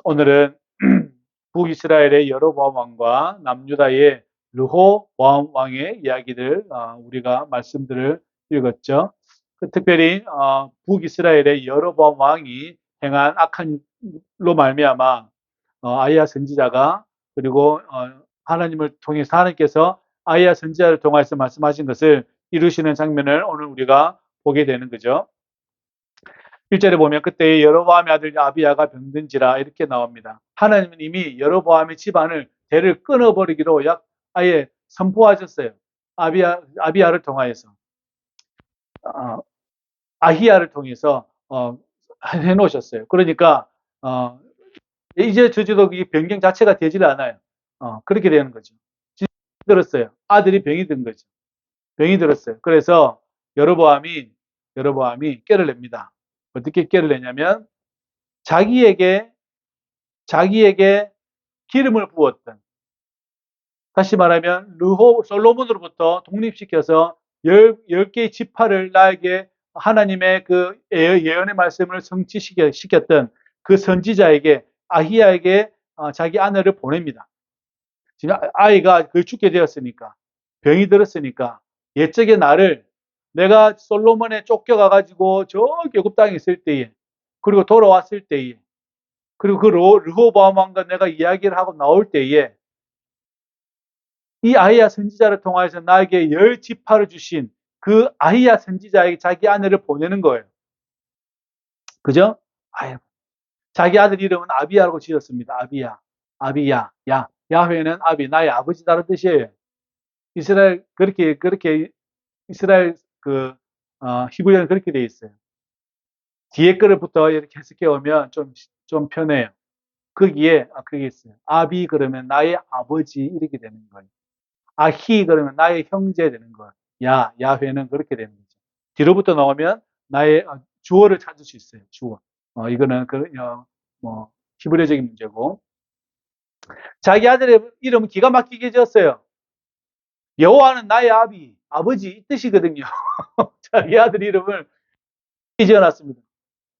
오늘은 북이스라엘의 여로보암 왕과 남유다의 르호보암 왕의 이야기들 우리가 말씀들을 읽었죠. 특별히 북이스라엘의 여로보암 왕이 행한 악한로 말미암아 아이야 선지자가 그리고 하나님을 통해서 하나님께서 아이야 선지자를 통해서 말씀하신 것을 이루시는 장면을 오늘 우리가 보게 되는 거죠. 1절에 보면 그때 여로보암의 아들 아비야가 병든지라 이렇게 나옵니다. 하나님은 이미 여로보암의 집안을 대를 끊어버리기로 아예 선포하셨어요. 아비야를 통하여서 아히야를 통해서 해놓으셨어요. 그러니까 이제 저지도 이 변경 자체가 되질 않아요. 그렇게 되는 거죠. 들었어요. 아들이 병이 든 거죠. 병이 들었어요. 그래서 여로보암이 꾀를 냅니다. 어떻게 꾀를 내냐면 자기에게 기름을 부었던, 다시 말하면 솔로몬으로부터 독립시켜서 10개의 지파를 나에게 하나님의 그 예언의 말씀을 성취시켰던 그 선지자에게 아히야에게 자기 아내를 보냅니다. 지금 아이가 죽게 되었으니까, 병이 들었으니까 옛적의 나를 내가 솔로몬에 쫓겨가가지고 저 애굽 땅에 있을 때에, 그리고 돌아왔을 때에, 그리고 그 르호보암 왕과 내가 이야기를 하고 나올 때에 이 아히야 선지자를 통해서 나에게 10지파를 주신 그 아히야 선지자에게 자기 아내를 보내는 거예요. 그죠? 자기 아들 이름은 아비야라고 지었습니다. 아비야. 야훼는 아비, 나의 아버지다라는 뜻이에요. 이스라엘 그렇게 이스라엘 히브리어는 그렇게 돼 있어요. 뒤에 거를부터 이렇게 해석해 오면 좀 편해요. 거기에 그게 있어요. 아비 그러면 나의 아버지 이렇게 되는 거예요. 아히 그러면 나의 형제 되는 거예요. 야훼는 그렇게 되는 거죠. 뒤로부터 나오면 나의 주어를 찾을 수 있어요. 주어. 이거는 히브리어적인 문제고. 자기 아들의 이름은 기가 막히게 지었어요. 여호와는 나의 아버지 이 뜻이거든요. 자기 아들 이름을 지어놨습니다.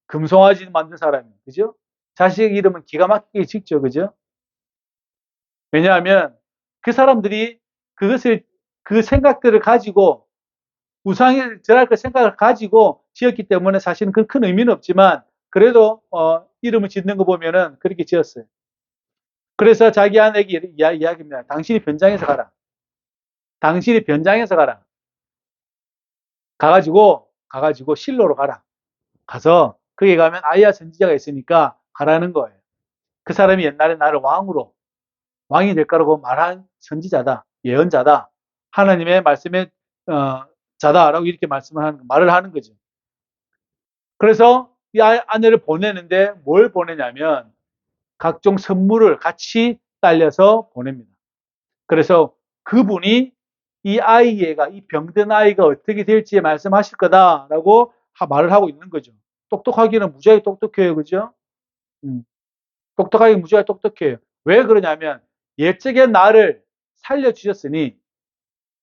금송아지 만든 사람이, 그죠? 자식 이름은 기가 막히게 짓죠, 그죠? 왜냐하면 그 사람들이 그 생각들을 가지고 우상을 절할 그 생각을 가지고 지었기 때문에 사실은 큰 의미는 없지만 그래도 이름을 짓는 거 보면은 그렇게 지었어요. 그래서 자기 아내에게 이야기입니다. 당신이 변장해서 가라. 가가지고 실로로 가라. 가서 거기 가면 아히야 선지자가 있으니까 가라는 거예요. 그 사람이 옛날에 나를 왕이 될 거라고 말한 선지자다. 예언자다. 하나님의 말씀의 자다라고 이렇게 말을 하는 거죠. 그래서 이 아내를 보내는데 뭘 보내냐면 각종 선물을 같이 딸려서 보냅니다. 그래서 그분이 이 병든 아이가 어떻게 될지 말씀하실 거다라고 말을 하고 있는 거죠. 똑똑하기는 무지하게 똑똑해요. 그죠? 똑똑하게 무지하게 똑똑해요. 왜 그러냐면 옛적에 나를 살려주셨으니,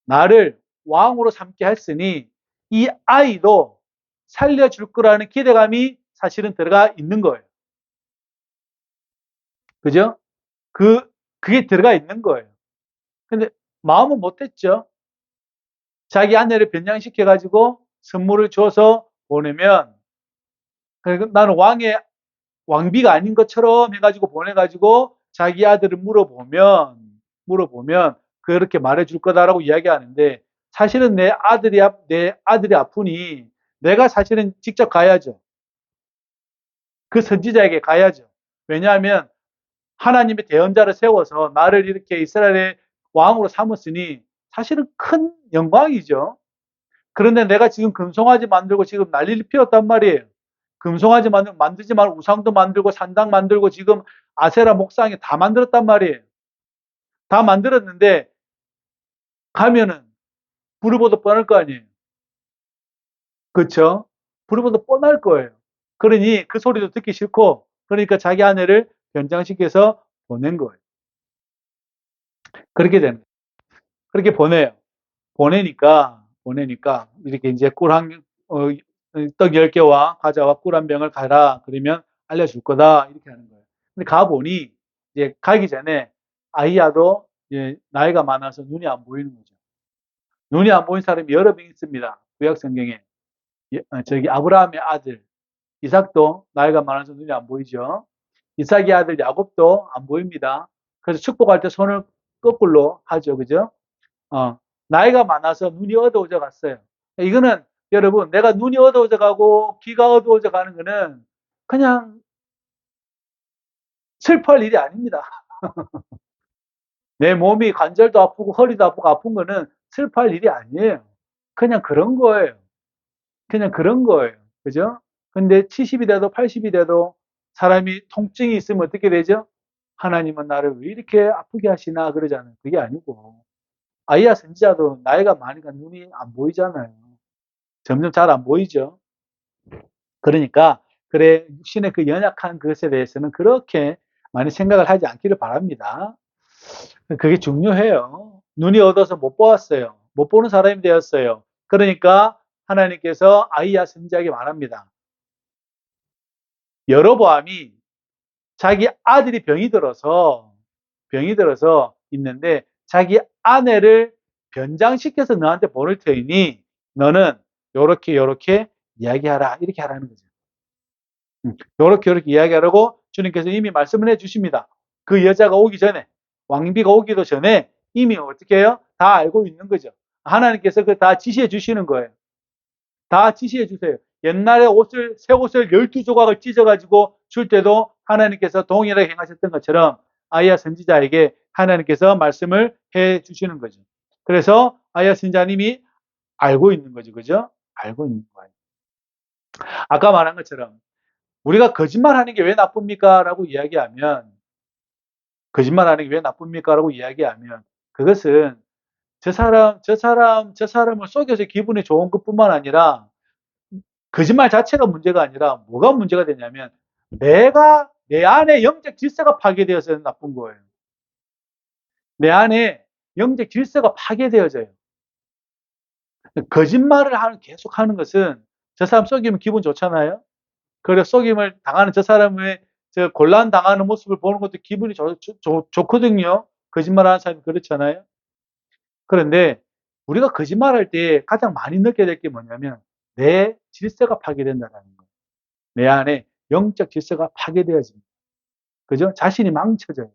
나를 왕으로 삼게 했으니 이 아이도 살려줄 거라는 기대감이 사실은 들어가 있는 거예요. 그죠? 그게 들어가 있는 거예요. 근데 마음은 못했죠. 자기 아내를 변장시켜가지고 선물을 줘서 보내면, 나는 왕비가 아닌 것처럼 해가지고 보내가지고 자기 아들을 물어보면 그렇게 말해줄 거다라고 이야기하는데, 사실은 내 아들이 아프니 내가 사실은 직접 가야죠. 그 선지자에게 가야죠. 왜냐하면 하나님의 대언자를 세워서 나를 이렇게 이스라엘의 왕으로 삼았으니 사실은 큰 영광이죠. 그런데 내가 지금 금송아지 만들고 지금 난리를 피웠단 말이에요. 금송아지 만들지 말고 우상도 만들고 산당 만들고 지금 아세라 목상에 다 만들었단 말이에요. 다 만들었는데 가면은 부르보도 뻔할 거 아니에요. 그렇죠? 부르보도 뻔할 거예요. 그러니 그 소리도 듣기 싫고, 그러니까 자기 아내를 변장시켜서 보낸 거예요. 그렇게 되는 거예요. 그렇게 보내니까 이렇게 이제 떡 10개와 과자와 꿀 한 병을 가라. 그러면 알려줄 거다. 이렇게 하는 거예요. 근데 가보니 이제 가기 전에 아히야도 이제 나이가 많아서 눈이 안 보이는 거죠. 눈이 안 보이는 사람이 여러 명 있습니다. 구약 성경에. 저기 아브라함의 아들 이삭도 나이가 많아서 눈이 안 보이죠. 이삭의 아들 야곱도 안 보입니다. 그래서 축복할 때 손을 거꾸로 하죠. 그죠? 어, 나이가 많아서 눈이 어두워져 갔어요. 이거는 여러분, 내가 눈이 어두워져 가고 귀가 어두워져 가는 거는 그냥 슬퍼할 일이 아닙니다. 내 몸이 관절도 아프고 허리도 아프고 아픈 거는 슬퍼할 일이 아니에요. 그냥 그런 거예요. 그냥 그런 거예요. 그죠? 근데 70이 돼도 80이 돼도 사람이 통증이 있으면 어떻게 되죠? 하나님은 나를 왜 이렇게 아프게 하시나 그러잖아요. 그게 아니고. 아이야 선지자도 나이가 많으니까 눈이 안 보이잖아요. 점점 잘 안 보이죠. 그러니까 그래 육신의 그 연약한 것에 대해서는 그렇게 많이 생각을 하지 않기를 바랍니다. 그게 중요해요. 눈이 어두워서 못 보았어요. 못 보는 사람이 되었어요. 그러니까 하나님께서 아이야 선지자에게 말합니다. 여로보암이 자기 아들이 병이 들어서 있는데 자기 아내를 변장시켜서 너한테 보낼 테니 너는 요렇게 요렇게 이야기하라 이렇게 하라는 거죠. 요렇게 요렇게 이야기하라고 주님께서 이미 말씀을 해주십니다. 그 여자가 오기 전에 왕비가 오기도 전에 이미 어떻게 해요? 다 알고 있는 거죠. 하나님께서 그 다 지시해 주시는 거예요. 다 지시해 주세요. 옛날에 새 옷을 12조각을 찢어가지고 줄 때도 하나님께서 동일하게 행하셨던 것처럼 아이야 선지자에게 하나님께서 말씀을 해 주시는 거죠. 그래서 아이야 선지자님이 알고 있는 거죠. 그죠? 알고 있는 거예요. 아까 말한 것처럼 우리가 거짓말하는 게 왜 나쁩니까? 라고 이야기하면 거짓말하는 게 왜 나쁩니까? 라고 이야기하면 그것은 저 사람을 속여서 기분이 좋은 것뿐만 아니라 거짓말 자체가 문제가 아니라 뭐가 문제가 되냐면 내 안에 영적 질서가 파괴되어서 나쁜 거예요. 내 안에 영적 질서가 파괴되어져요. 거짓말을 계속 하는 것은 저 사람 속이면 기분 좋잖아요. 그래 속임을 당하는 저 사람의 저 곤란 당하는 모습을 보는 것도 기분이 좋거든요. 거짓말하는 사람이 그렇잖아요. 그런데 우리가 거짓말할 때 가장 많이 느껴야 될 게 뭐냐면 내 질서가 파괴된다는 거예요. 내 안에 영적 질서가 파괴되어집니다. 그죠? 자신이 망쳐져요.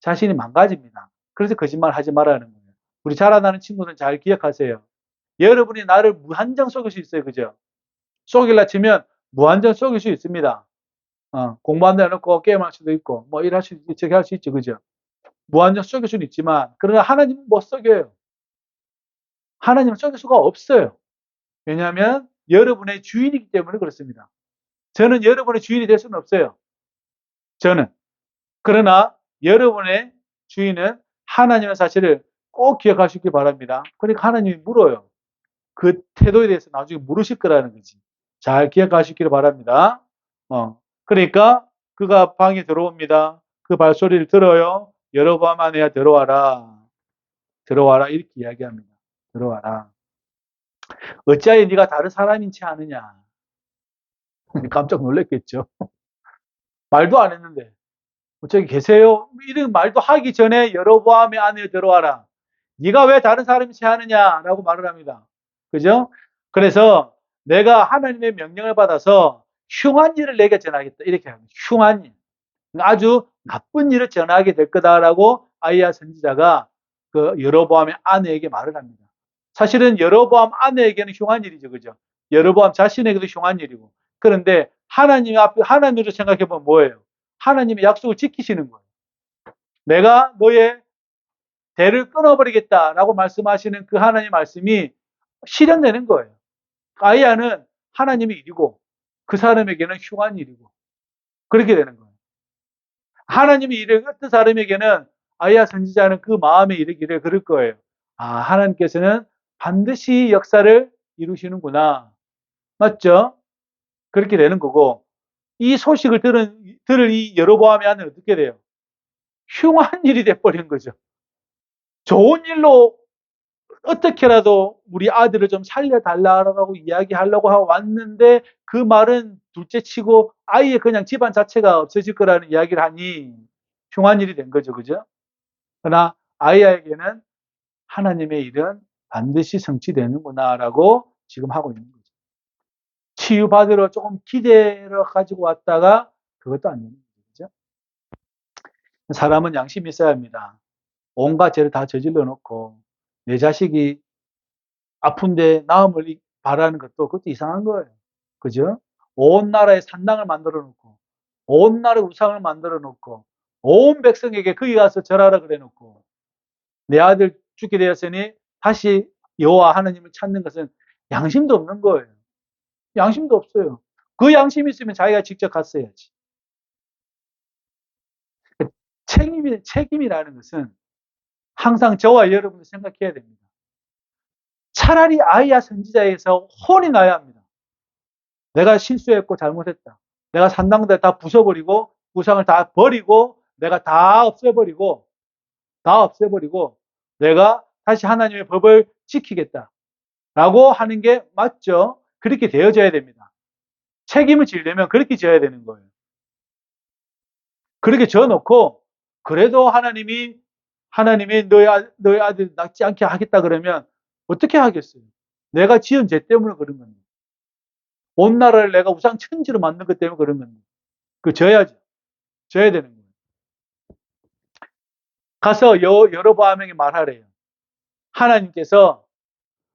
자신이 망가집니다. 그래서 거짓말 하지 말라는 거예요. 우리 자라나는 친구들은 잘 기억하세요. 여러분이 나를 무한정 속일 수 있어요. 그죠? 속일라 치면 무한정 속일 수 있습니다. 공부한다 해놓고 게임할 수도 있고, 뭐 일할 수 있지, 저기 할 수 있죠. 그죠? 무한정 속일 수는 있지만, 그러나 하나님은 못 속여요. 하나님은 속일 수가 없어요. 왜냐하면 여러분의 주인이기 때문에 그렇습니다. 저는 여러분의 주인이 될 수는 없어요. 저는. 그러나 여러분의 주인은 하나님의 사실을 꼭 기억하시기 바랍니다. 그러니까 하나님이 물어요. 그 태도에 대해서 나중에 물으실 거라는 거지. 잘 기억하시기를 바랍니다. 그러니까 그가 방에 들어옵니다. 그 발소리를 들어요. 여로보암 아내야 들어와라. 들어와라 이렇게 이야기합니다. 들어와라. 어찌하여 네가 다른 사람인지 아느냐. 깜짝 놀랐겠죠. 말도 안 했는데. 저기 계세요? 이런 말도 하기 전에 여로보암의 아내에 들어와라. 네가 왜 다른 사람이 체하느냐라고 말을 합니다. 그죠? 그래서 내가 하나님의 명령을 받아서 흉한 일을 내게 전하겠다. 이렇게 합니다. 흉한 일. 아주 나쁜 일을 전하게 될 거다라고 아이야 선지자가 그 여로보암의 아내에게 말을 합니다. 사실은 여로보암 아내에게는 흉한 일이죠. 그죠? 여로보암 자신에게도 흉한 일이고. 그런데 하나님 앞에, 하나님으로 생각해 보면 뭐예요? 하나님의 약속을 지키시는 거예요. 내가 너의 대를 끊어버리겠다라고 말씀하시는 그 하나님의 말씀이 실현되는 거예요. 아이야는 하나님의 일이고 그 사람에게는 흉한 일이고 그렇게 되는 거예요. 하나님의 일을 어떤 사람에게는 아이야 선지자는 그 마음에 이르기를 그럴 거예요. 하나님께서는 반드시 역사를 이루시는구나. 맞죠? 그렇게 되는 거고 이 소식을 들을 이 여로보암의 아내는 어떻게 돼요? 흉한 일이 돼버린 거죠. 좋은 일로 어떻게라도 우리 아들을 좀 살려달라고 이야기하려고 하고 왔는데 그 말은 둘째치고 아예 그냥 집안 자체가 없어질 거라는 이야기를 하니 흉한 일이 된 거죠. 그죠? 그러나 아이에게는 하나님의 일은 반드시 성취되는구나라고 지금 하고 있는 거죠. 치유받으러 조금 기대를 가지고 왔다가 그것도 안 되는 거죠. 사람은 양심이 있어야 합니다. 온갖 죄를 다 저질러 놓고 내 자식이 아픈데 나음을 바라는 그것도 이상한 거예요. 그죠? 온 나라에 산당을 만들어 놓고 온 나라에 우상을 만들어 놓고 온 백성에게 거기 가서 절하라 그래 놓고 내 아들 죽게 되었으니 다시 여호와 하나님을 찾는 것은 양심도 없는 거예요. 양심도 없어요. 그 양심이 있으면 자기가 직접 갔어야지. 책임이라는 것은 항상 저와 여러분도 생각해야 됩니다. 차라리 아이야 선지자에서 혼이 나야 합니다. 내가 실수했고 잘못했다. 내가 산당들 다 부숴버리고 우상을 다 버리고 내가 다 없애버리고 내가 다시 하나님의 법을 지키겠다라고 하는 게 맞죠. 그렇게 되어져야 됩니다. 책임을 지려면 그렇게 져야 되는 거예요. 그렇게 져놓고 그래도 하나님이 너희 아들 낫지 않게 하겠다 그러면 어떻게 하겠어요? 내가 지은 죄 때문에 그런 겁니다. 온 나라를 내가 우상 천지로 만든 것 때문에 그런 겁니다. 그 져야죠. 져야 되는 거예요. 가서 여로보암에게 말하래요. 하나님께서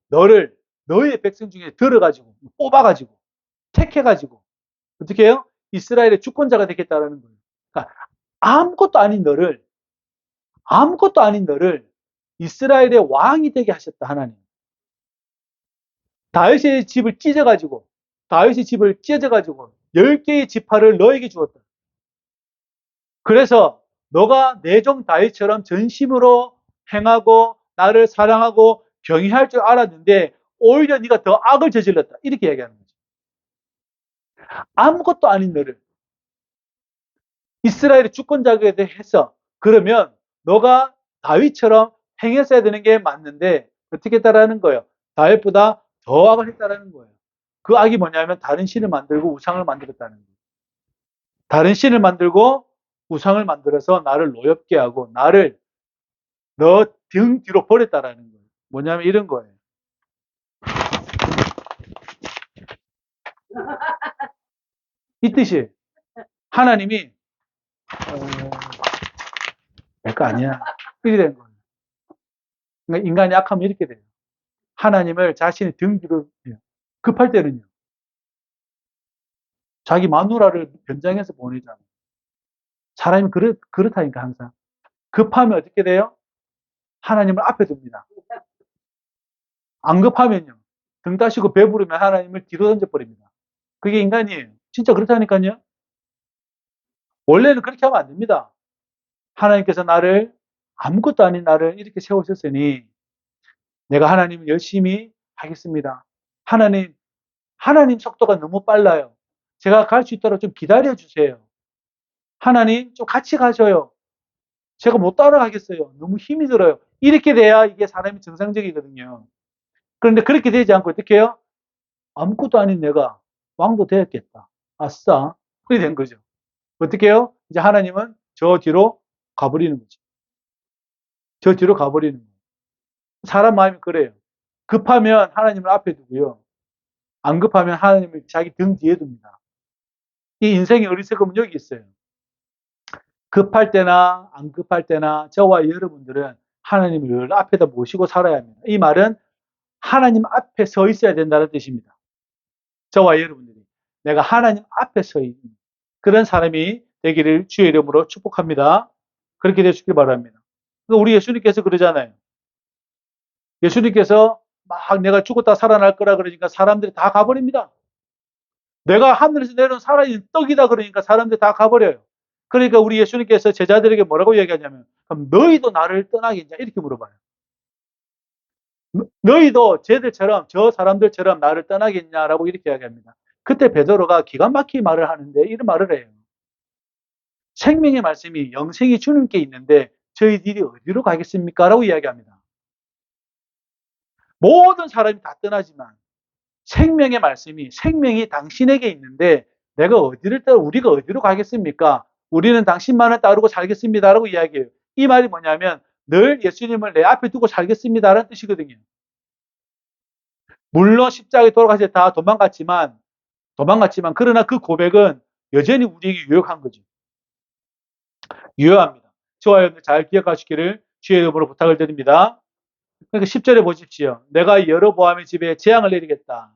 너의 백성 중에 들어가지고 뽑아가지고 택해가지고 어떻게 해요? 이스라엘의 주권자가 되겠다라는 거예요. 그러니까 아무것도 아닌 너를 이스라엘의 왕이 되게 하셨다 하나님. 다윗의 집을 찢어가지고 10개의 지파를 너에게 주었다. 그래서 너가 내 종 다윗처럼 전심으로 행하고 나를 사랑하고 경외할 줄 알았는데 오히려 네가 더 악을 저질렀다. 이렇게 얘기하는 거죠. 아무것도 아닌 너를 이스라엘의 주권자가 해서 그러면 너가 다윗처럼 행했어야 되는 게 맞는데 어떻게 했다라는 거예요? 다윗보다 더 악을 했다라는 거예요. 그 악이 뭐냐면 다른 신을 만들고 우상을 만들었다는 거예요. 다른 신을 만들고 우상을 만들어서 나를 노엽게 하고 나를 너 등 뒤로 버렸다라는 거예요. 뭐냐면 이런 거예요. 이 뜻이 하나님이 내 거 아니야. 이렇게 되는 거예요. 그러니까 인간이 약하면 이렇게 돼요. 하나님을 자신의 등 뒤로 급할 때는요. 자기 마누라를 변장해서 보내잖아요. 사람이 그렇다니까 항상. 급하면 어떻게 돼요? 하나님을 앞에 둡니다. 안 급하면요. 등 따시고 배부르면 하나님을 뒤로 던져버립니다. 그게 인간이에요. 진짜 그렇다니까요. 원래는 그렇게 하면 안 됩니다. 하나님께서 아무것도 아닌 나를 이렇게 세우셨으니 내가 하나님을 열심히 하겠습니다. 하나님 속도가 너무 빨라요. 제가 갈 수 있도록 좀 기다려 주세요. 하나님 좀 같이 가셔요. 제가 못 따라가겠어요. 너무 힘이 들어요. 이렇게 돼야 이게 사람이 정상적이거든요. 그런데 그렇게 되지 않고 어떻게 해요? 아무것도 아닌 내가 왕도 되었겠다. 아싸. 그렇게 된 거죠. 어떻게 해요? 이제 하나님은 저 뒤로 가버리는 거죠. 저 뒤로 가버리는 거예요. 사람 마음이 그래요. 급하면 하나님을 앞에 두고요. 안 급하면 하나님을 자기 등 뒤에 둡니다. 이 인생의 어리석음은 여기 있어요. 급할 때나 안 급할 때나 저와 여러분들은 하나님을 늘 앞에다 모시고 살아야 합니다. 이 말은 하나님 앞에 서 있어야 된다는 뜻입니다. 저와 여러분들이 내가 하나님 앞에 서 있는 그런 사람이 되기를 주의 이름으로 축복합니다. 그렇게 되시길 바랍니다. 우리 예수님께서 그러잖아요. 예수님께서 막 내가 죽었다 살아날 거라 그러니까 사람들이 다 가버립니다. 내가 하늘에서 내려온 살아있는 떡이다 그러니까 사람들이 다 가버려요. 그러니까 우리 예수님께서 제자들에게 뭐라고 얘기하냐면 그럼 너희도 나를 떠나겠냐 이렇게 물어봐요. 너희도 쟤들처럼 저 사람들처럼 나를 떠나겠냐라고 이렇게 이야기합니다. 그때 베드로가 기가 막히게 말을 하는데 이런 말을 해요. 생명의 말씀이 영생이 주님께 있는데 저희들이 어디로 가겠습니까? 라고 이야기합니다. 모든 사람이 다 떠나지만 생명의 말씀이 생명이 당신에게 있는데 내가 어디를 따라 우리가 어디로 가겠습니까? 우리는 당신만을 따르고 살겠습니다라고 이야기해요. 이 말이 뭐냐면 늘 예수님을 내 앞에 두고 살겠습니다라는 뜻이거든요. 물론 십자가에 돌아가서 다 도망갔지만 그러나 그 고백은 여전히 우리에게 유효한 거죠. 유효합니다. 저와 여러분들 잘 기억하시기를 주의 이름으로 부탁을 드립니다. 그러니까 10절에 보십시오. 내가 여로보암의 집에 재앙을 내리겠다.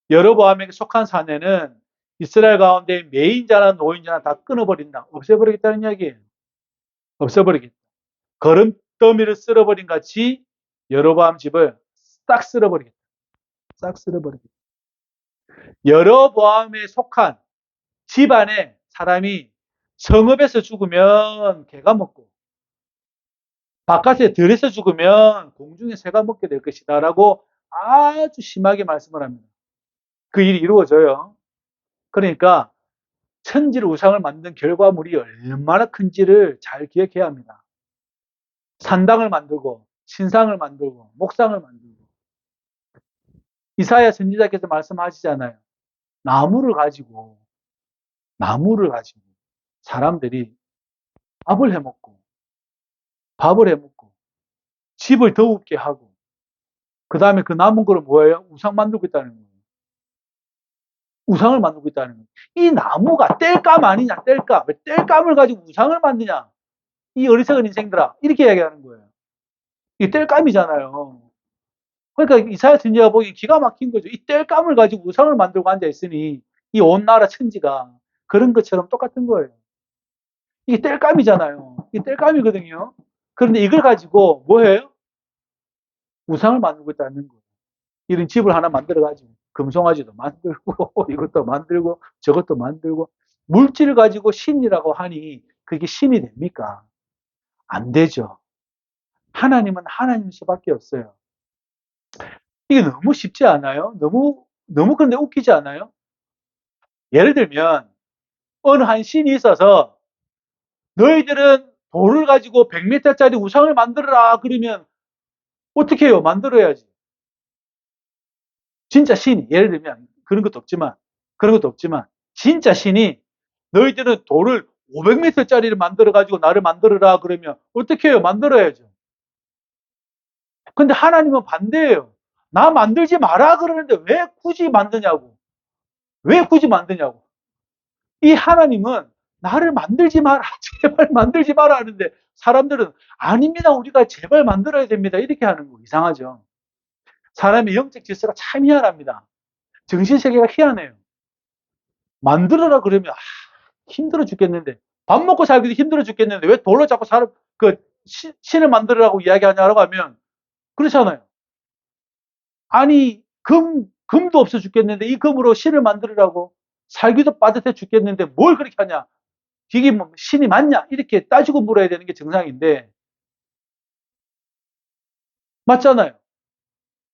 여로보암에게 속한 사내는 이스라엘 가운데 매인자나 노인자나 다 끊어버린다. 없애버리겠다는 이야기예요. 없애버리겠다. 거름더미를 쓸어버린 같이 여로보암 집을 싹 쓸어버리겠다. 싹 쓸어버리겠다. 여로보암에 속한 집안에 사람이 성읍에서 죽으면 개가 먹고 바깥에 들에서 죽으면 공중에 새가 먹게 될 것이다 라고 아주 심하게 말씀을 합니다. 그 일이 이루어져요. 그러니까 천지를 우상을 만든 결과물이 얼마나 큰지를 잘 기억해야 합니다. 산당을 만들고 신상을 만들고 목상을 만들고 이사야 선지자께서 말씀하시잖아요. 나무를 가지고 사람들이 밥을 해먹고 집을 더웁게 하고 그 다음에 그 남은 거를 뭐예요? 우상 만들고 있다는 거예요. 우상을 만들고 있다는 거예요. 이 나무가 땔감 아니냐, 땔감. 왜 땔감을 가지고 우상을 만드냐? 이 어리석은 인생들아. 이렇게 이야기하는 거예요. 이게 땔감이잖아요. 그러니까 이사야 선지자가 보기 기가 막힌 거죠. 이 땔감을 가지고 우상을 만들고 앉아 있으니 이 온 나라 천지가 그런 것처럼 똑같은 거예요. 이게 땔감이잖아요. 이게 땔감이거든요. 그런데 이걸 가지고 뭐예요? 우상을 만들고 있다는 거예요. 이런 집을 하나 만들어가지고 금송아지도 만들고 이것도 만들고 저것도 만들고 물질을 가지고 신이라고 하니 그게 신이 됩니까? 안 되죠. 하나님은 하나님 수밖에 없어요. 이게 너무 쉽지 않아요? 너무 그런데 웃기지 않아요? 예를 들면 어느 한 신이 있어서 너희들은 돌을 가지고 100m짜리 우상을 만들어라 그러면 어떻게 해요? 만들어야지. 진짜 신이 예를 들면 그런 것도 없지만 진짜 신이 너희들은 돌을 500m짜리를 만들어 가지고 나를 만들어라 그러면 어떻게 해요? 만들어야죠. 근데 하나님은 반대예요. 나 만들지 마라 그러는데 왜 굳이 만드냐고. 왜 굳이 만드냐고. 이 하나님은 나를 만들지 마라. 제발 만들지 마라 하는데 사람들은 아닙니다. 우리가 제발 만들어야 됩니다. 이렇게 하는 거 이상하죠. 사람의 영적 질서가 참 희한합니다. 정신세계가 희한해요. 만들어라 그러면 힘들어 죽겠는데 밥 먹고 살기도 힘들어 죽겠는데 왜 돌로 자꾸 사람 그 신을 만들으라고 이야기하냐라고 하면 그렇잖아요. 아니 금도 없어 죽겠는데 이 금으로 신을 만들으라고 살기도 빠듯해 죽겠는데 뭘 그렇게 하냐? 이게 뭐 신이 맞냐? 이렇게 따지고 물어야 되는 게 정상인데 맞잖아요.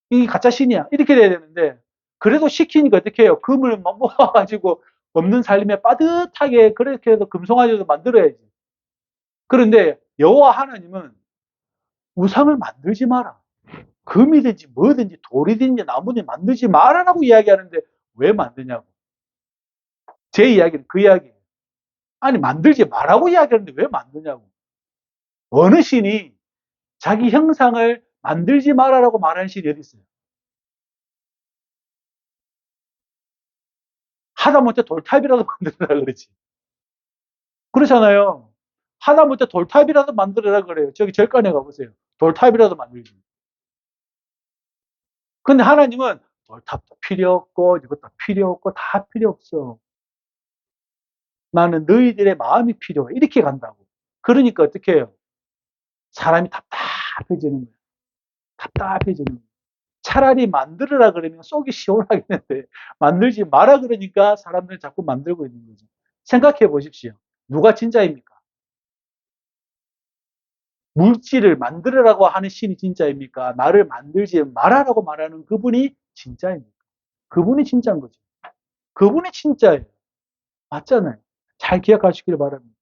이게 가짜 신이야. 이렇게 돼야 되는데 그래도 시키니까 어떻게 해요? 금을 모아가지고 없는 살림에 빠듯하게 그렇게 해서 금송아지도 만들어야지. 그런데 여호와 하나님은 우상을 만들지 마라. 금이든지 뭐든지 돌이든지 나무든지 만들지 말아라고 이야기하는데 왜 만드냐고. 제 이야기는 그 이야기예요. 아니 만들지 말라고 이야기하는데 왜 만드냐고. 어느 신이 자기 형상을 만들지 말아라고 말하는 신이 어디 있어요? 하다못해 돌탑이라도 만들어라 그러지. 그렇잖아요. 하다못해 돌탑이라도 만들어라 그래요. 저기 절간에 가보세요. 돌탑이라도 만들지. 근데 하나님은 돌탑도 필요 없고 이것도 필요 없고 다 필요 없어. 나는 너희들의 마음이 필요해. 이렇게 간다고. 그러니까 어떻게 해요? 사람이 답답해지는 거예요. 답답해지는 거예요. 차라리 만들어라 그러면 속이 시원하겠는데 만들지 마라 그러니까 사람들이 자꾸 만들고 있는 거죠. 생각해 보십시오. 누가 진짜입니까? 물질을 만들으라고 하는 신이 진짜입니까? 나를 만들지 말아라고 말하는 그분이 진짜입니까? 그분이 진짜인 거죠. 그분이 진짜예요. 맞잖아요. 잘 기억하시길 바랍니다.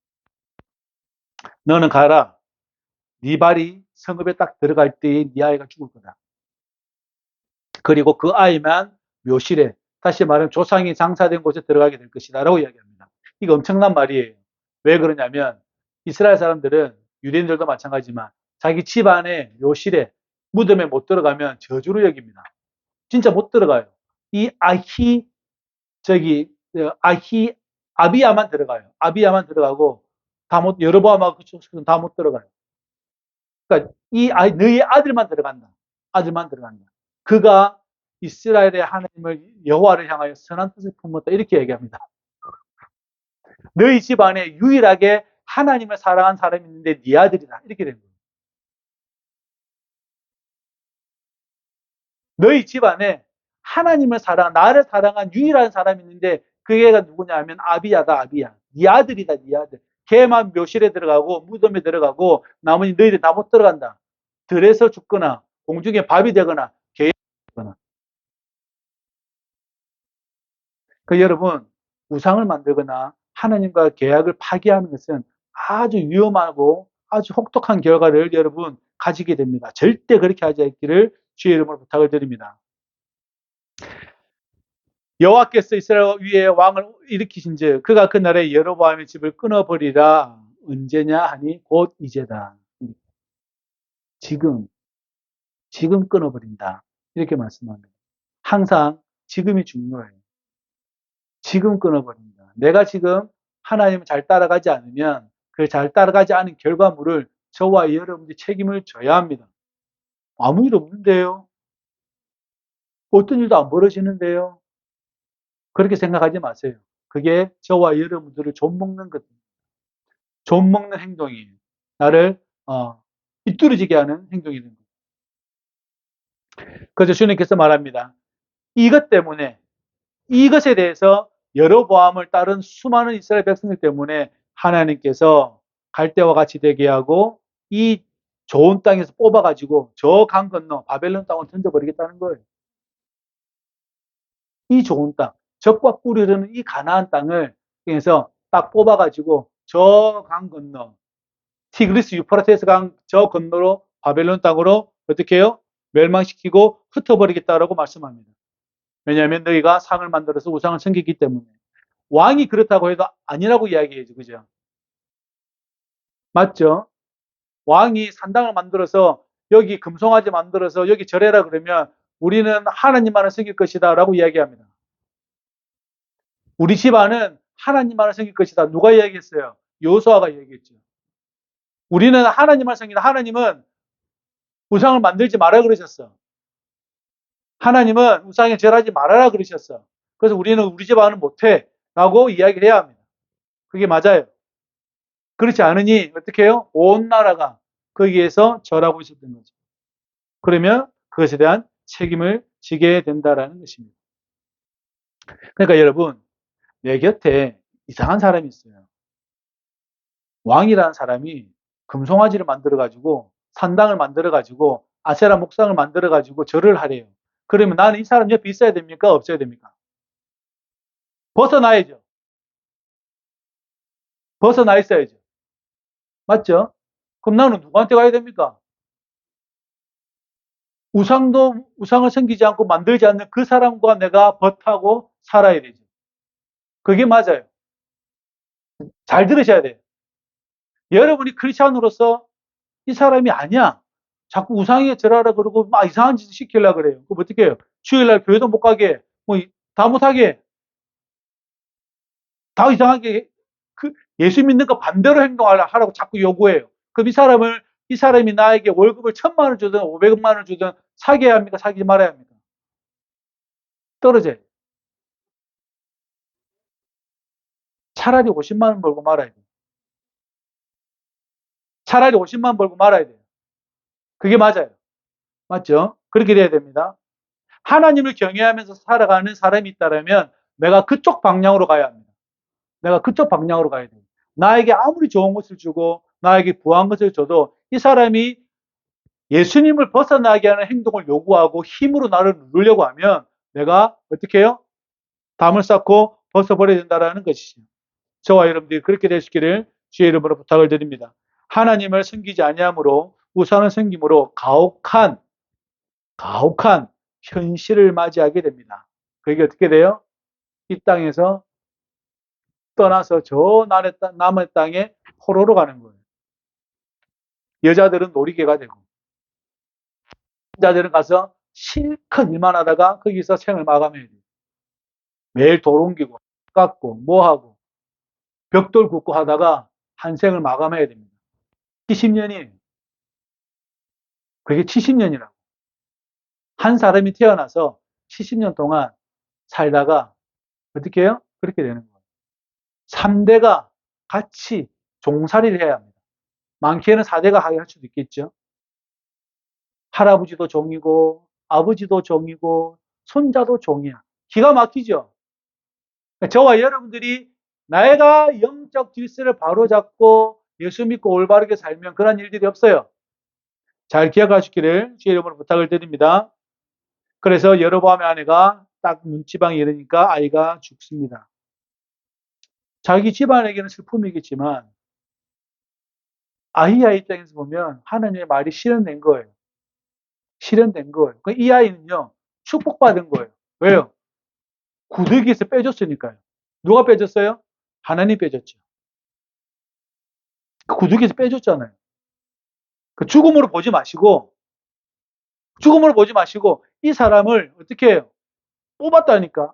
너는 가라. 네 발이 성읍에 딱 들어갈 때에 네 아이가 죽을 거다. 그리고 그 아이만 묘실에, 다시 말하면 조상이 장사된 곳에 들어가게 될 것이다 라고 이야기합니다. 이거 엄청난 말이에요. 왜 그러냐면 이스라엘 사람들은, 유대인들도 마찬가지지만 자기 집안에 묘실에, 무덤에 못 들어가면 저주를 여깁니다. 진짜 못 들어가요. 이 아비야만 들어가요. 아비야만 들어가고 여로보암하고 다 못 들어가요. 그러니까 너희 아들만 들어간다. 아들만 들어간다. 그가 이스라엘의 하나님을, 여호와를 향하여 선한 뜻을 품었다. 이렇게 얘기합니다. 너희 집안에 유일하게 하나님을 사랑한 사람이 있는데 네 아들이다. 이렇게 된 거예요. 너희 집안에 하나님을 나를 사랑한 유일한 사람이 있는데 그 애가 누구냐 하면 아비야다, 아비야. 네 아들이다, 네 아들. 걔만 묘실에 들어가고 무덤에 들어가고 나머지 너희들 다 못 들어간다. 들에서 죽거나 공중에 밥이 되거나 개가 되거나. 여러분, 우상을 만들거나 하나님과 계약을 파기하는 것은 아주 위험하고 아주 혹독한 결과를 여러분 가지게 됩니다. 절대 그렇게 하지 않기를 주의 이름으로 부탁을 드립니다. 여호와께서 이스라엘 위에 왕을 일으키신즉 그가 그 나라의 여로보암의 집을 끊어버리라. 언제냐 하니 곧 이제다. 지금 끊어버린다. 이렇게 말씀합니다. 항상 지금이 중요해요. 지금 끊어버린다. 내가 지금 하나님을 잘 따라가지 않으면 그 잘 따라가지 않은 결과물을 저와 여러분들이 책임을 져야 합니다. 아무 일 없는데요. 어떤 일도 안 벌어지는데요. 그렇게 생각하지 마세요. 그게 저와 여러분들을 좀먹는 것, 좀먹는 행동이에요. 나를 삐뚤어지게 하는 행동이 되는 거예요. 그래서 주님께서 말합니다. 이것 때문에, 이것에 대해서 여로보암을 따른 수많은 이스라엘 백성들 때문에 하나님께서 갈대와 같이 되게 하고 이 좋은 땅에서 뽑아가지고 저 강 건너 바벨론 땅으로 던져버리겠다는 거예요. 이 좋은 땅, 적과 꿀이 흐르는 이 가나안 땅을 그래서 딱 뽑아가지고 저 강 건너, 티그리스 유프라테스 강 저 건너로 바벨론 땅으로 어떻게 해요? 멸망시키고 흩어버리겠다라고 말씀합니다. 왜냐하면 너희가 상을 만들어서 우상을 섬기기 때문에. 왕이 그렇다고 해도 아니라고 이야기해야죠. 그죠? 맞죠? 왕이 산당을 만들어서 여기 금송아지 만들어서 여기 절해라 그러면 우리는 하나님만을 섬길 것이다 라고 이야기합니다. 우리 집안은 하나님만을 섬길 것이다. 누가 이야기했어요? 여호수아가 이야기했죠. 우리는 하나님만 섬긴다. 하나님은 우상을 만들지 말아 그러셨어. 하나님은 우상에 절하지 말아라 그러셨어. 그래서 우리는 우리 집안은 못해 라고 이야기를 해야 합니다. 그게 맞아요. 그렇지 않으니 어떻게 해요? 온 나라가 거기에서 절하고 있었던 거죠. 그러면 그것에 대한 책임을 지게 된다라는 것입니다. 그러니까 여러분, 내 곁에 이상한 사람이 있어요. 왕이라는 사람이 금송아지를 만들어가지고 산당을 만들어가지고 아세라 목상을 만들어가지고 절을 하래요. 그러면 나는 이 사람 옆에 있어야 됩니까? 없어야 됩니까? 벗어나야죠. 벗어나 있어야죠. 맞죠? 그럼 나는 누구한테 가야 됩니까? 우상을 섬기지 않고 만들지 않는 그 사람과 내가 벗하고 살아야 되죠. 그게 맞아요. 잘 들으셔야 돼요. 여러분이 크리스찬으로서 이 사람이 아니야. 자꾸 우상에 절하라 그러고 막 이상한 짓을 시키려고 그래요. 그럼 어떻게 해요? 주일날 교회도 못 가게, 다 못하게, 다 이상하게 예수 믿는 거 반대로 행동하라고 자꾸 요구해요. 그럼 이 사람이 나에게 월급을 1,000만 원 주든 500만 원 주든 사귀어야 합니까? 사귀지 말아야 합니까? 떨어져요. 차라리 50만 원 벌고 말아야 돼요. 차라리 50만 원 벌고 말아야 돼요. 그게 맞아요. 맞죠? 그렇게 돼야 됩니다. 하나님을 경외하면서 살아가는 사람이 있다면 내가 그쪽 방향으로 가야 합니다. 내가 그쪽 방향으로 가야 돼요. 나에게 아무리 좋은 것을 주고 나에게 부한 것을 줘도 이 사람이 예수님을 벗어나게 하는 행동을 요구하고 힘으로 나를 누르려고 하면 내가 어떻게 해요? 담을 쌓고 벗어버려야 된다는 것이죠. 저와 여러분들이 그렇게 되시기를 주의 이름으로 부탁을 드립니다. 하나님을 섬기지 아니함으로 우상을 섬김으로 가혹한 현실을 맞이하게 됩니다. 그게 어떻게 돼요? 이 땅에서 떠나서 저 남의 땅에 포로로 가는 거예요. 여자들은 놀이개가 되고, 남자들은 가서 실컷 일만 하다가 거기서 생을 마감해야 돼요. 매일 돌 옮기고, 깎고, 뭐 하고, 벽돌 굽고 하다가 한 생을 마감해야 됩니다. 70년이, 그게 70년이라고. 한 사람이 태어나서 70년 동안 살다가 어떻게 해요? 그렇게 되는 거예요. 3대가 같이 종살이를 해야 합니다. 많게는 4대가 하게 할 수도 있겠죠. 할아버지도 종이고, 아버지도 종이고, 손자도 종이야. 기가 막히죠? 저와 여러분들이 내가 영적 질서를 바로잡고 예수 믿고 올바르게 살면 그런 일들이 없어요. 잘 기억하시기를 주의 이름으로 부탁을 드립니다. 그래서 여로보암의 아내가 딱 문지방에 이르니까 아이가 죽습니다. 자기 집안에게는 슬픔이겠지만 아이야 입장에서 보면 하나님의 말이 실현된 거예요. 실현된 거예요. 이 아이는요, 축복받은 거예요. 왜요? 구더기에서 빼줬으니까요. 누가 빼줬어요? 하나님 빼줬죠. 그 구더기에서 빼줬잖아요. 그 죽음으로 보지 마시고, 이 사람을 어떻게 해요? 뽑았다니까.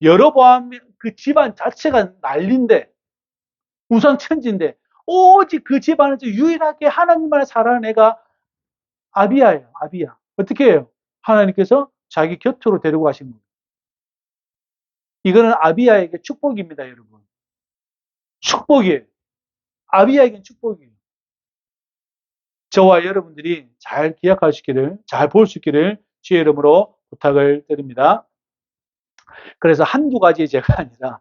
여로보암 그 집안 자체가 난리인데, 우상천지인데, 오직 그 집안에서 유일하게 하나님만을 살아가는 애가 아비야예요, 아비야. 어떻게 해요? 하나님께서 자기 곁으로 데리고 가신 거예요. 이거는 아비야에게 축복입니다, 여러분. 축복이에요. 아비야에게는 축복이에요. 저와 여러분들이 잘 기억하시기를, 잘 볼 수 있기를 주의 이름으로 부탁을 드립니다. 그래서 한두 가지 죄가 아니라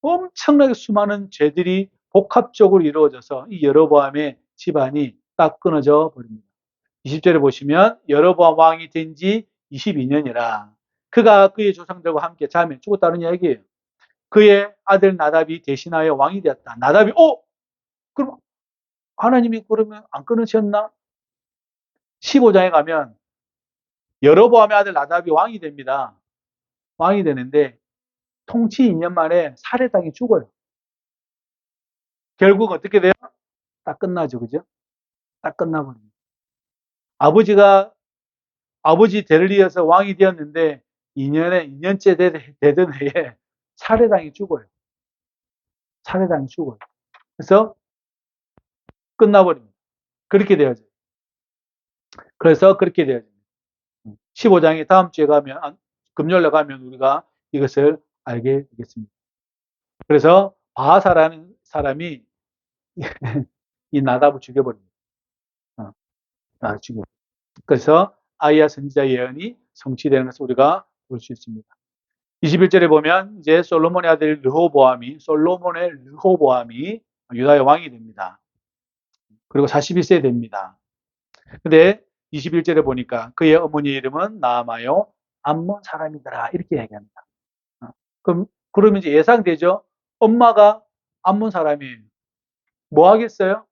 엄청나게 수많은 죄들이 복합적으로 이루어져서 이 여로보암의 집안이 딱 끊어져 버립니다. 20절에 보시면 여로보암 왕이 된 지 22년이라 그가 그의 조상들과 함께 잠에 죽었다는 이야기예요. 그의 아들 나답이 대신하여 왕이 되었다. 나답이 그럼 하나님이 그러면 안 끊으셨나? 15장에 가면 여로보암의 아들 나답이 왕이 됩니다. 왕이 되는데 통치 2년 만에 살해당해 죽어요. 결국 어떻게 돼요? 딱 끝나죠. 그죠? 딱 끝나버립니다. 아버지 대를 이어서 왕이 되었는데 2년째 되던 해에 살해당해 죽어요. 살해당해 죽어요. 그래서 끝나버립니다. 그렇게 되어져요. 그래서 그렇게 되어집니다. 15장에 다음 주에 가면, 금요일에 가면 우리가 이것을 알게 되겠습니다. 그래서 바하사라는 사람이 이 나답을 죽여버립니다. 죽여. 그래서 아이야 선지자 예언이 성취되는 것을 우리가 볼 수 있습니다. 21절에 보면 이제 솔로몬의 아들 르호보암이 유다의 왕이 됩니다. 그리고 41세 됩니다. 근데 21절에 보니까 그의 어머니 이름은 나아마요 암몬 사람이더라 이렇게 얘기합니다. 그러면 이제 예상되죠? 엄마가 암몬 사람이에요. 뭐 하겠어요?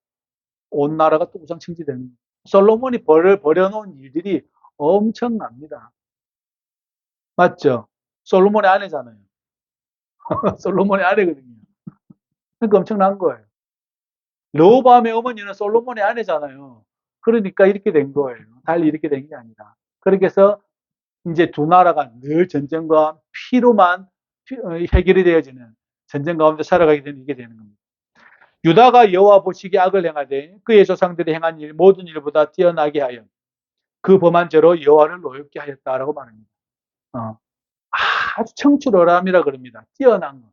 온 나라가 또 우상청지되는 거예요. 솔로몬이 벌여놓은 일들이 엄청납니다. 맞죠? 솔로몬의 아내잖아요. 솔로몬의 아내거든요. 그러니까 엄청난 거예요. 르호보암의 어머니는 솔로몬의 아내잖아요. 그러니까 이렇게 된 거예요. 달리 이렇게 된 게 아니라. 그렇게 해서 이제 두 나라가 늘 전쟁과 피로만 해결이 되어지는 전쟁 가운데 살아가게 되는 이게 되는 겁니다. 유다가 여호와 보시기에 악을 행하되 그의 조상들이 행한 일 모든 일보다 뛰어나게 하여 그 범한 죄로 여호와를 노엽게 하였다라고 말합니다. 아주 청출어람이라 그럽니다. 뛰어난 것.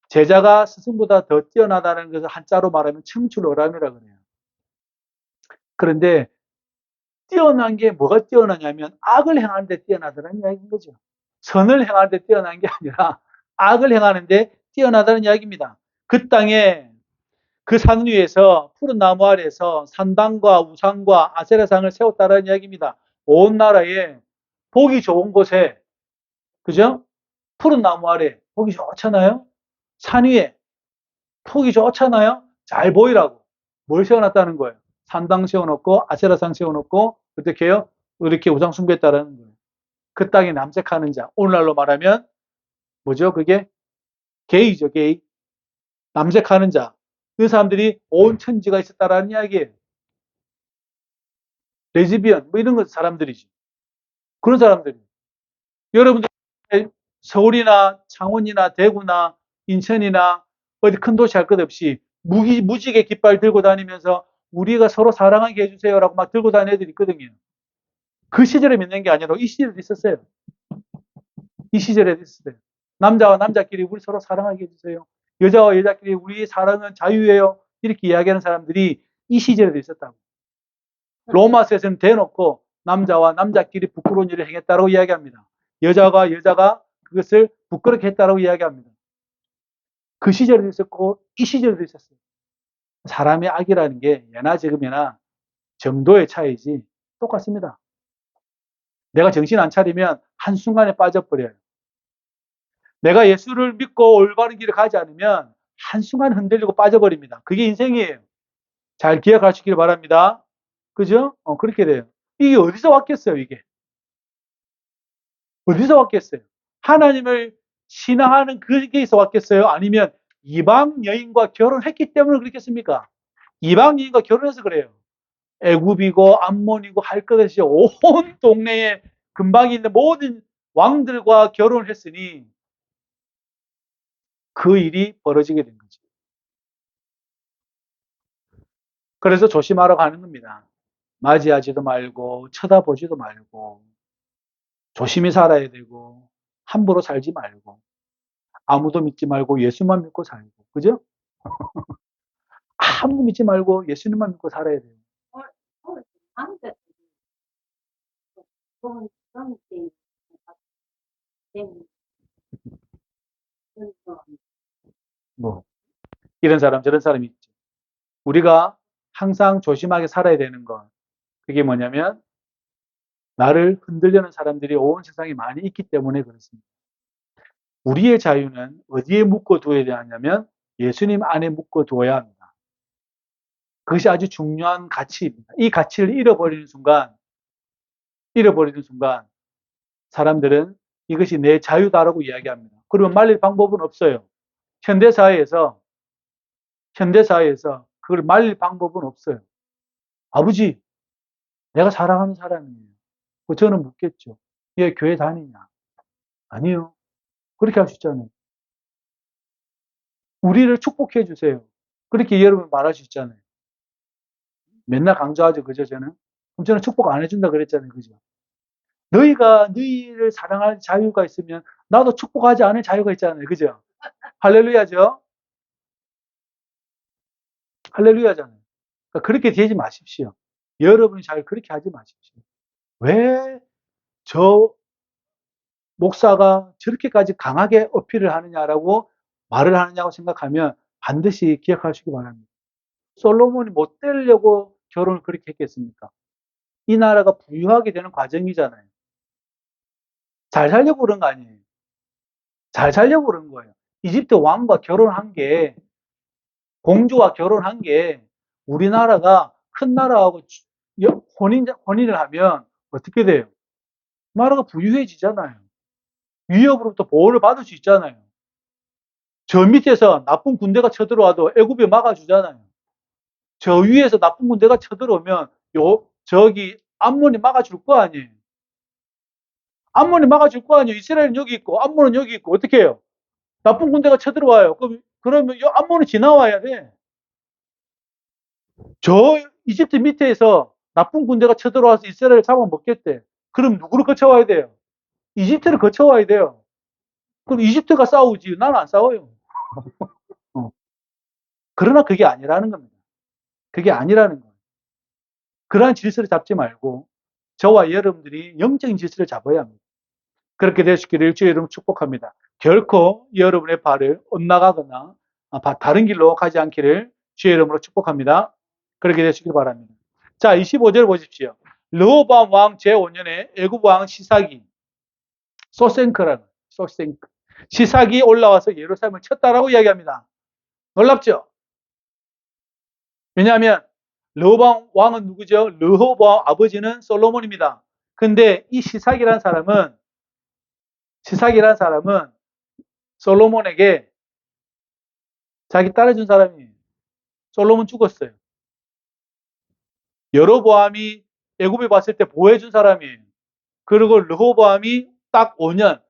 제자가 스승보다 더 뛰어나다는 것을 한자로 말하면 청출어람이라 그래요. 그런데 뛰어난 게 뭐가 뛰어나냐면 악을 행하는데 뛰어나다는 이야기인 거죠. 선을 행하는데 뛰어난 게 아니라 악을 행하는데 뛰어나다는 이야기입니다. 그 땅에 그 산 위에서 푸른 나무 아래에서 산당과 우상과 아세라상을 세웠다는 이야기입니다. 온 나라에 보기 좋은 곳에, 그죠? 푸른 나무 아래 보기 좋잖아요. 산 위에 보기 좋잖아요. 잘 보이라고 뭘 세워놨다는 거예요. 산당 세워놓고 아세라상 세워놓고 어떻게 해요? 이렇게 우상 숭배했다라는 거예요. 그 땅에 남색하는 자. 오늘날로 말하면 뭐죠? 그게 게이죠, 게이. 남색하는 자. 그 사람들이 온 천지가 있었다라는 이야기예요. 레즈비언, 뭐 이런 것 사람들이지. 그런 사람들이. 여러분들 서울이나 창원이나 대구나 인천이나 어디 큰 도시 할 것 없이 무지개 깃발 들고 다니면서 우리가 서로 사랑하게 해주세요라고 막 들고 다니는 애들이 있거든요. 그 시절에 믿는 게 아니라 이 시절에도 있었어요. 이 시절에도 있었어요. 남자와 남자끼리 우리 서로 사랑하게 해주세요. 여자와 여자끼리 우리 사랑은 자유예요. 이렇게 이야기하는 사람들이 이 시절에도 있었다고. 로마서에서는 대놓고 남자와 남자끼리 부끄러운 일을 행했다고 이야기합니다. 여자가 그것을 부끄럽게 했다고 이야기합니다. 그 시절에도 있었고 이 시절에도 있었어요. 사람의 악이라는 게 예나 지금이나 정도의 차이지 똑같습니다. 내가 정신 안 차리면 한순간에 빠져버려요. 내가 예수를 믿고 올바른 길을 가지 않으면 한순간 흔들리고 빠져버립니다. 그게 인생이에요. 잘 기억하시길 바랍니다. 그죠? 그렇게 돼요. 이게 어디서 왔겠어요, 이게? 어디서 왔겠어요? 하나님을 신앙하는 그게서 왔겠어요? 아니면 이방 여인과 결혼했기 때문에 그렇겠습니까? 이방 여인과 결혼해서 그래요. 애굽이고 암몬이고 할 것 없이 온 동네에 근방에 있는 모든 왕들과 결혼을 했으니 그 일이 벌어지게 된 거죠. 그래서 조심하라고 하는 겁니다. 맞이하지도 말고 쳐다보지도 말고 조심히 살아야 되고 함부로 살지 말고 아무도 믿지 말고 예수만 믿고 살고 그죠? 아무도 믿지 말고 예수님만 믿고 살아야 돼요. 뭐 이런 사람 저런 사람이 있죠. 우리가 항상 조심하게 살아야 되는 건 그게 뭐냐면 나를 흔들려는 사람들이 온 세상에 많이 있기 때문에 그렇습니다. 우리의 자유는 어디에 묶어두어야 하냐면 예수님 안에 묶어두어야 합니다. 그것이 아주 중요한 가치입니다. 이 가치를 잃어버리는 순간 사람들은 이것이 내 자유다라고 이야기합니다. 그러면 말릴 방법은 없어요. 현대사회에서 그걸 말릴 방법은 없어요. 아버지, 내가 사랑하는 사람이에요. 저는 묻겠죠. 얘 교회 다니냐? 아니요. 그렇게 할 수 있잖아요. 우리를 축복해 주세요. 그렇게 여러분 말할 수 있잖아요. 맨날 강조하죠. 그죠, 저는? 그럼 저는 축복 안 해준다 그랬잖아요. 그죠? 너희가 너희를 사랑할 자유가 있으면 나도 축복하지 않을 자유가 있잖아요. 그죠? 할렐루야죠? 할렐루야잖아요. 그러니까 그렇게 되지 마십시오. 여러분이 잘 그렇게 하지 마십시오. 왜 저 목사가 저렇게까지 강하게 어필을 하느냐라고 말을 하느냐고 생각하면 반드시 기억하시기 바랍니다. 솔로몬이 못 되려고 결혼을 그렇게 했겠습니까? 이 나라가 부유하게 되는 과정이잖아요. 잘 살려고 그런 거 아니에요. 잘 살려고 그런 거예요. 이집트 왕과 결혼한 게, 공주와 결혼한 게 우리나라가 큰 나라하고 혼인을 하면 어떻게 돼요? 나라가 부유해지잖아요. 위협으로부터 보호를 받을 수 있잖아요. 저 밑에서 나쁜 군대가 쳐들어와도 애굽이 막아주잖아요. 저 위에서 나쁜 군대가 쳐들어오면 저기 암몬이 막아줄 거 아니에요. 암몬이 막아줄 거 아니에요. 이스라엘은 여기 있고 암몬은 여기 있고 어떻게 해요? 나쁜 군대가 쳐들어와요. 그러면 암몬이 지나와야 돼. 저 이집트 밑에서 나쁜 군대가 쳐들어와서 이스라엘을 잡아먹겠대. 그럼 누구를 거쳐와야 돼요? 이집트를 거쳐와야 돼요. 그럼 이집트가 싸우지. 나는 안 싸워요. 어. 그러나 그게 아니라는 겁니다. 그게 아니라는 거예요. 그러한 질서를 잡지 말고 저와 여러분들이 영적인 질서를 잡아야 합니다. 그렇게 되시기를 주의 이름으로 축복합니다. 결코 여러분의 발을 엇나가거나 다른 길로 가지 않기를 주의 이름으로 축복합니다. 그렇게 되시길 바랍니다. 자, 25절 보십시오. 르호보암 왕 제5년에 애굽 왕 시삭이 소생크라는 소생크 시삭이 올라와서 예루살렘을 쳤다라고 이야기합니다. 놀랍죠? 왜냐하면 르호보암 왕은 누구죠? 르호보암 아버지는 솔로몬입니다. 근데 이 시삭이라는 사람은 시삭이라는 사람은 솔로몬에게 자기 따라준 사람이 솔로몬 죽었어요. 여로보암이 애굽에 왔을 때 보호해준 사람이에요. 그리고 르호보암이 딱 5년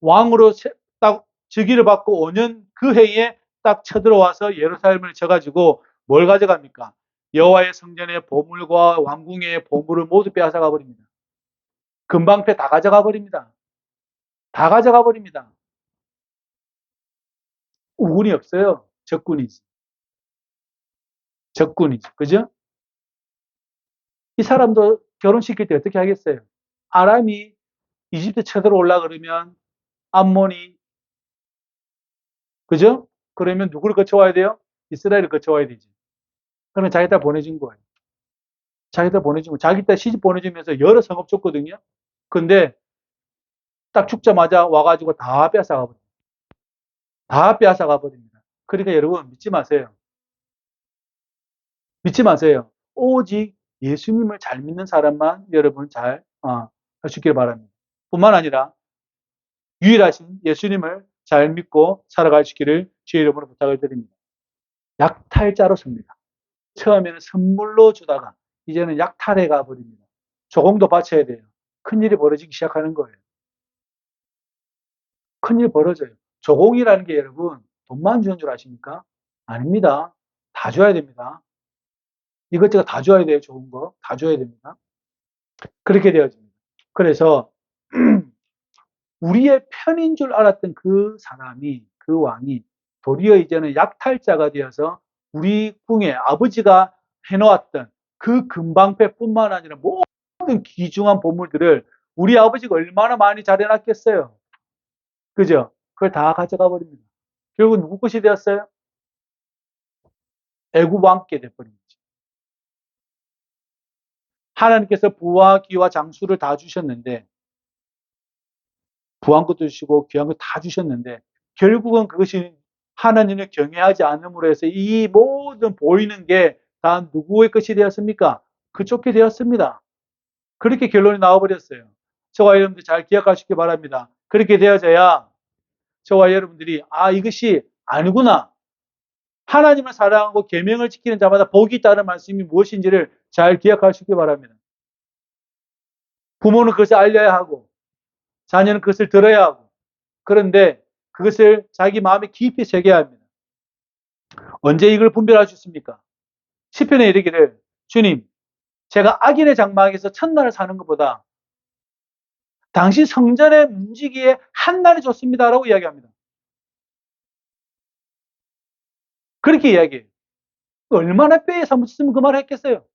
왕으로 딱 즉위를 받고 5년 그 해에 딱 쳐들어와서 예루살렘을 쳐가지고 뭘 가져갑니까? 여호와의 성전의 보물과 왕궁의 보물을 모두 빼앗아가 버립니다. 금방패 다 가져가 버립니다. 다 가져가 버립니다. 우군이 없어요. 적군이지. 적군이지. 그죠? 이 사람도 결혼시킬 때 어떻게 하겠어요? 아람이 이집트 쳐들어올라 그러면 암몬이, 그죠? 그러면 누구를 거쳐와야 돼요? 이스라엘을 거쳐와야 되지. 그러면 자기 딸 보내준 거예요. 자기 딸 보내주고, 자기 딸 시집 보내주면서 여러 성읍 줬거든요. 근데 딱 죽자마자 와가지고 다 뺏어가 버립니다. 다 뺏어가 버립니다. 그러니까 여러분 믿지 마세요. 믿지 마세요. 오직 예수님을 잘 믿는 사람만 여러분 잘 하시길 바랍니다. 뿐만 아니라 유일하신 예수님을 잘 믿고 살아가시기를 주의 이름으로 부탁을 드립니다. 약탈자로 섭니다. 처음에는 선물로 주다가 이제는 약탈해 가버립니다. 조공도 바쳐야 돼요. 큰일이 벌어지기 시작하는 거예요. 큰일 벌어져요. 조공이라는 게 여러분 돈만 주는 줄 아십니까? 아닙니다. 다 줘야 됩니다. 이것저것 다 줘야 돼요. 좋은 거. 다 줘야 됩니다. 그렇게 되어집니다. 그래서 우리의 편인 줄 알았던 그 사람이, 그 왕이 도리어 이제는 약탈자가 되어서 우리 궁에 아버지가 해놓았던 그 금방패뿐만 아니라 모든 귀중한 보물들을 우리 아버지가 얼마나 많이 잘 해놨겠어요. 그죠? 그걸 다 가져가 버립니다. 결국 누구 것이 되었어요? 애굽 왕께 돼버린 거죠. 하나님께서 부와 기와 장수를 다 주셨는데, 부한 것도 주시고 귀한 것 다 주셨는데, 결국은 그것이 하나님을 경외하지 않음으로 해서 이 모든 보이는 게 다 누구의 것이 되었습니까? 그쪽게 되었습니다. 그렇게 결론이 나와버렸어요. 저와 여러분들 잘 기억하시기 바랍니다. 그렇게 되어져야 저와 여러분들이 이것이 아니구나. 하나님을 사랑하고 계명을 지키는 자마다 복이 있다는 말씀이 무엇인지를 잘 기억하시기 바랍니다. 부모는 그것을 알려야 하고 자녀는 그것을 들어야 하고, 그런데 그것을 자기 마음에 깊이 새겨야 합니다. 언제 이걸 분별할 수 있습니까? 시편에 이르기를 주님, 제가 악인의 장막에서 첫날을 사는 것보다 당신 성전에 문지기에 한 날이 좋습니다라고 이야기합니다. 그렇게 이야기해요. 얼마나 뼈에 사무쳤으면 그 말을 했겠어요.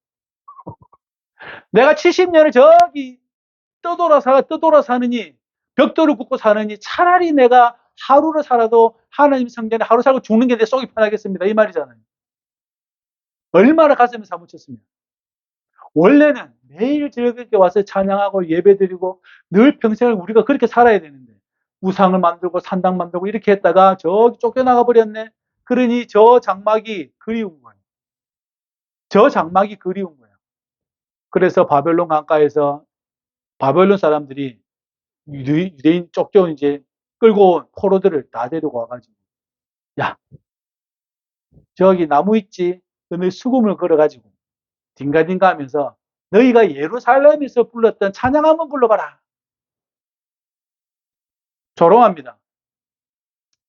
내가 70년을 저기 떠돌아 사느니, 벽돌을 굽고 사느니 차라리 내가 하루를 살아도 하나님 성전에 하루 살고 죽는 게 내 속이 편하겠습니다. 이 말이잖아요. 얼마나 가슴에 사무쳤으면. 원래는 매일 즐겁게 와서 찬양하고 예배드리고 늘 평생을 우리가 그렇게 살아야 되는데 우상을 만들고 산당 만들고 이렇게 했다가 저기 쫓겨나가 버렸네. 그러니 저 장막이 그리운 거예요. 저 장막이 그리운 거예요. 그래서 바벨론 강가에서 바벨론 사람들이 유대인 쫓겨온 이제 끌고 온 포로들을 다 데리고 와가지고, 야, 저기 나무 있지? 너희 수금을 걸어가지고 딩가딩가 하면서 너희가 예루살렘에서 불렀던 찬양 한번 불러봐라. 조롱합니다.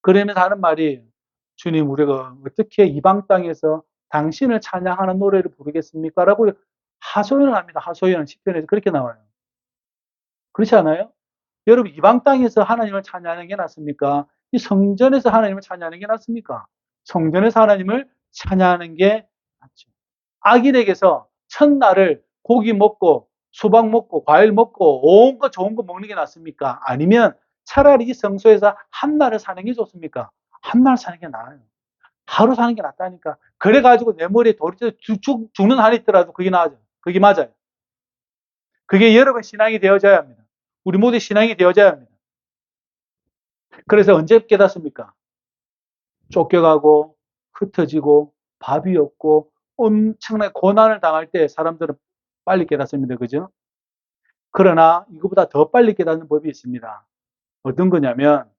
그러면서 하는 말이, 주님, 우리가 어떻게 이방 땅에서 당신을 찬양하는 노래를 부르겠습니까? 라고 하소연을 합니다. 하소연, 시편에서 그렇게 나와요. 그렇지 않아요? 여러분, 이방 땅에서 하나님을 찬양하는 게 낫습니까? 이 성전에서 하나님을 찬양하는 게 낫습니까? 성전에서 하나님을 찬양하는 게 낫죠. 악인에게서 첫날을 고기 먹고 수박 먹고 과일 먹고 온갖 좋은 거 먹는 게 낫습니까? 아니면 차라리 이 성소에서 한 날을 사는 게 좋습니까? 한 날 사는 게 나아요. 하루 사는 게 낫다니까. 그래가지고 내 머리에 돌이 죽는 한이 있더라도 그게 나아요. 그게 맞아요. 그게 여러분 신앙이 되어져야 합니다. 우리 모두 신앙이 되어져야 합니다. 그래서 언제 깨닫습니까? 쫓겨가고 흩어지고 밥이 없고 엄청나게 고난을 당할 때 사람들은 빨리 깨닫습니다. 그죠? 그러나 이거보다 더 빨리 깨닫는 법이 있습니다. 어떤 거냐면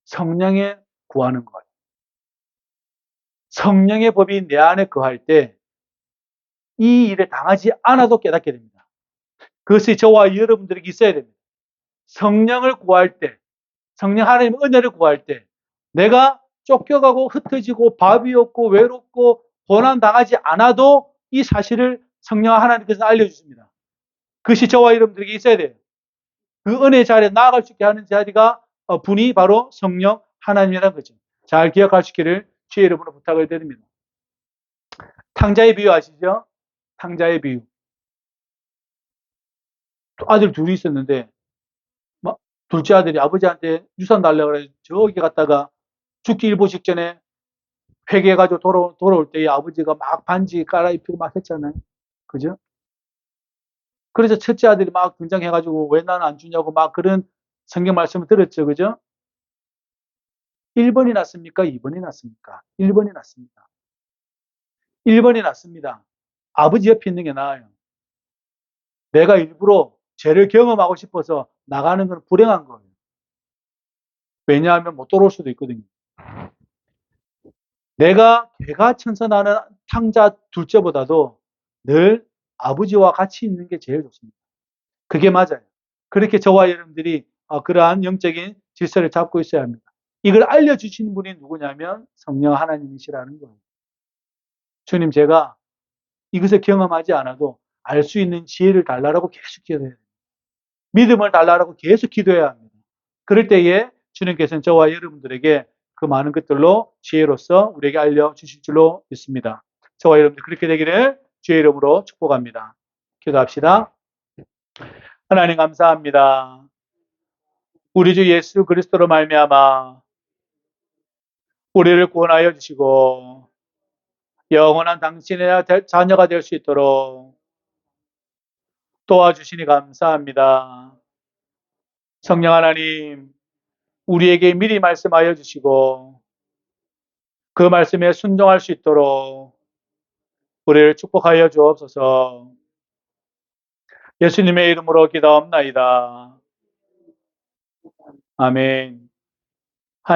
성령에 구하는 거예요. 성령의 법이 내 안에 거할 때 이 일에 당하지 않아도 깨닫게 됩니다. 그것이 저와 여러분들에게 있어야 됩니다. 성령을 구할 때, 성령 하나님 은혜를 구할 때 내가 쫓겨가고 흩어지고 밥이 없고 외롭고 고난 당하지 않아도 이 사실을 성령 하나님께서 알려주십니다. 그것이 저와 여러분들에게 있어야 돼요. 그 은혜 자리에 나아갈 수 있게 하는 자리가 분이 바로 성령 하나님이라는 거죠. 잘 기억할 수 있기를 주의 이름으로 부탁을 드립니다. 탕자의 비유 아시죠? 탕자의 비유. 아들 둘이 있었는데 둘째 아들이 아버지한테 유산 달라고 그래 저기 갔다가 죽기 일보 직전에 회개해가지고 돌아올 때 아버지가 막 반지 깔아입히고 막 했잖아요. 그죠? 그래서 첫째 아들이 막 등장해가지고 왜 나는 안 주냐고 막 그런 성경 말씀을 들었죠. 그죠? 1번이 낫습니까? 2번이 낫습니까? 1번이 낫습니다. 1번이 낫습니다. 아버지 옆에 있는 게 나아요. 내가 일부러 죄를 경험하고 싶어서 나가는 건 불행한 거예요. 왜냐하면 못 돌아올 수도 있거든요. 내가 개가천선하는 탕자 둘째보다도 늘 아버지와 같이 있는 게 제일 좋습니다. 그게 맞아요. 그렇게 저와 여러분들이 그러한 영적인 질서를 잡고 있어야 합니다. 이걸 알려주시는 분이 누구냐면 성령 하나님이시라는 거예요. 주님, 제가 이것을 경험하지 않아도 알 수 있는 지혜를 달라고 계속 기도해야 됩니다. 믿음을 달라고 계속 기도해야 합니다. 그럴 때에 주님께서는 저와 여러분들에게 그 많은 것들로 지혜로서 우리에게 알려주실 줄로 믿습니다. 저와 여러분들 그렇게 되기를 주의 이름으로 축복합니다. 기도합시다. 하나님 감사합니다. 우리 주 예수 그리스도로 말미암아 우리를 구원하여 주시고 영원한 당신의 자녀가 될 수 있도록 도와주시니 감사합니다. 성령 하나님, 우리에게 미리 말씀하여 주시고 그 말씀에 순종할 수 있도록 우리를 축복하여 주옵소서. 예수님의 이름으로 기도합나이다. 아멘.